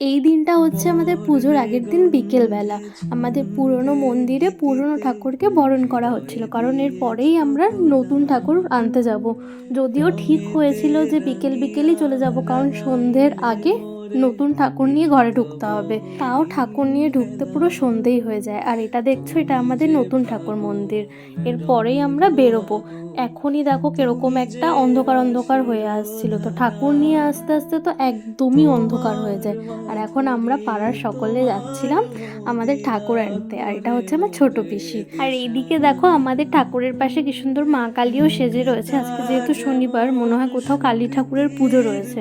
এই দিনটা হচ্ছে আমাদের পুজোর আগের দিন বিকেলবেলা আমাদের পুরনো মন্দিরে পুরনো ঠাকুরকে বরণ করা হচ্ছিল, কারণ এর পরেই আমরা নতুন ঠাকুর আনতে যাব। যদিও ঠিক হয়েছিল যে বিকেল বিকেলই চলে যাব, কারণ সন্ধ্যের আগে নতুন ঠাকুর নিয়ে ঘরে ঢুকতে হবে। তাও ঠাকুর নিয়ে ঢুকতে পুরো সন্ধেই হয়ে যায়। আর এটা দেখছো, এটা আমাদের নতুন ঠাকুর মন্দির। এরপরেই আমরা বেরোবো। এখনই দেখো কিরকম একটা অন্ধকার অন্ধকার হয়ে আসছিল, তো ঠাকুর নিয়ে আস্তে আস্তে তো একদমই অন্ধকার হয়ে যায়। আর এখন আমরা পাড়ার সকলে যাচ্ছিলাম আমাদের ঠাকুর আনতে। আর এটা হচ্ছে আমার ছোট পিসি। আর এইদিকে দেখো আমাদের ঠাকুরের পাশে কি সুন্দর মা কালীও সেজে রয়েছে। আজকে যেহেতু শনিবার, মনে হয় কোথাও কালী ঠাকুরের পুজো রয়েছে,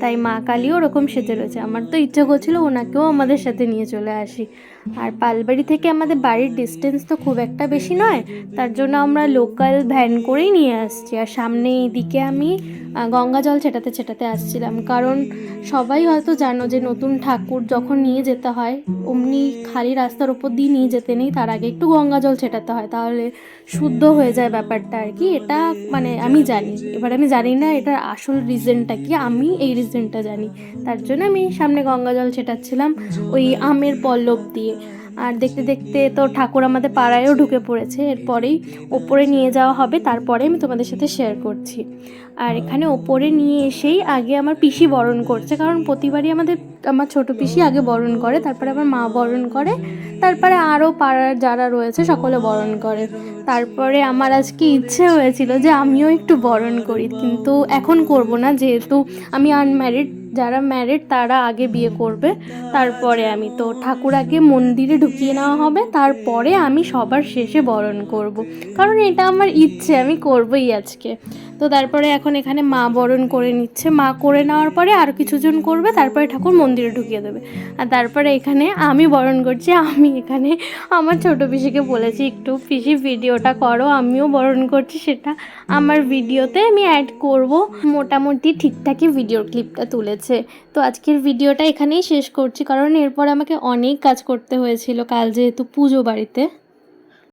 তাই মা কালীও ওরকম সেজে রয়েছে। আমার তো ইচ্ছে করছিল ওনাকেও আমাদের সাথে নিয়ে চলে আসি। আর পালবাড়ি থেকে আমাদের বাড়ির ডিস্টেন্স তো খুব একটা বেশি নয়, তার জন্য আমরা লোকাল ভ্যান করেই নিয়ে আসছি। আর সামনে এইদিকে আমি গঙ্গা জল ছেটাতে ছেটাতে আসছিলাম, কারণ সবাই হয়তো জানো যে নতুন ঠাকুর যখন নিয়ে যেতে হয় অমনি খালি রাস্তার ওপর দিয়ে নিয়ে যেতে নেই, তার আগে একটু গঙ্গা জল ছেটাতে হয়, তাহলে শুদ্ধ হয়ে যায় ব্যাপারটা আর কি। এটা মানে আমি জানি, এবার আমি জানি না এটার আসল রিজনটা কি, আমি এই রিজনটা জানি। তার জন্য আমি সামনে গঙ্গা জল ছেটাচ্ছিলাম ওই আমের পল্লব দিয়ে। আর দেখতে দেখতে তো ঠাকুর আমাদের পাড়ায়ও ঢুকে পড়েছে। এরপরেই ওপরে নিয়ে যাওয়া হবে, তারপরে আমি তোমাদের সাথে শেয়ার করছি। আর এখানে ওপরে নিয়ে এসেই আগে আমার পিসি বরণ করছে, কারণ প্রতিবারই আমার ছোট পিসি আগে বরণ করে, তারপরে আমার মা বরণ করে, তারপরে আরও পাড়ার যারা রয়েছে সকলে বরণ করে। তারপরে আমার আজকে ইচ্ছে হয়েছিল যে আমিও একটু বরণ করি, কিন্তু এখন করব না, যেহেতু আমি আনম্যারিড। যারা ম্যারিড তারা আগে বিয়ে করবে, তারপরে আমি তো ঠাকুর আগে মন্দিরে ঢুকিয়ে নেওয়া হবে, তারপরে আমি সবার শেষে বরণ করব, কারণ এটা আমার ইচ্ছে, আমি করবই আজকে। তো তারপরে এখন এখানে মা বরণ করে নিচ্ছে, মা করে নেওয়ার পরে আর কিছুজন করবে, তারপরে ঠাকুর মন্দিরে ঢুকিয়ে দেবে। আর তারপরে এখানে আমি বরণ করছি। আমি এখানে আমার ছোটো পিসিকে বলেছি একটু পিসি ভিডিওটা করো, আমিও বরণ করছি, সেটা আমার ভিডিওতে আমি অ্যাড করব। মোটামুটি ঠিকঠাকই ভিডিওর ক্লিপটা তুলেছে। তো আজকের ভিডিওটা এখানেই শেষ করছি, কারণ এরপর আমাকে অনেক কাজ করতে হয়েছিল কাল যেহেতু পুজো বাড়িতে।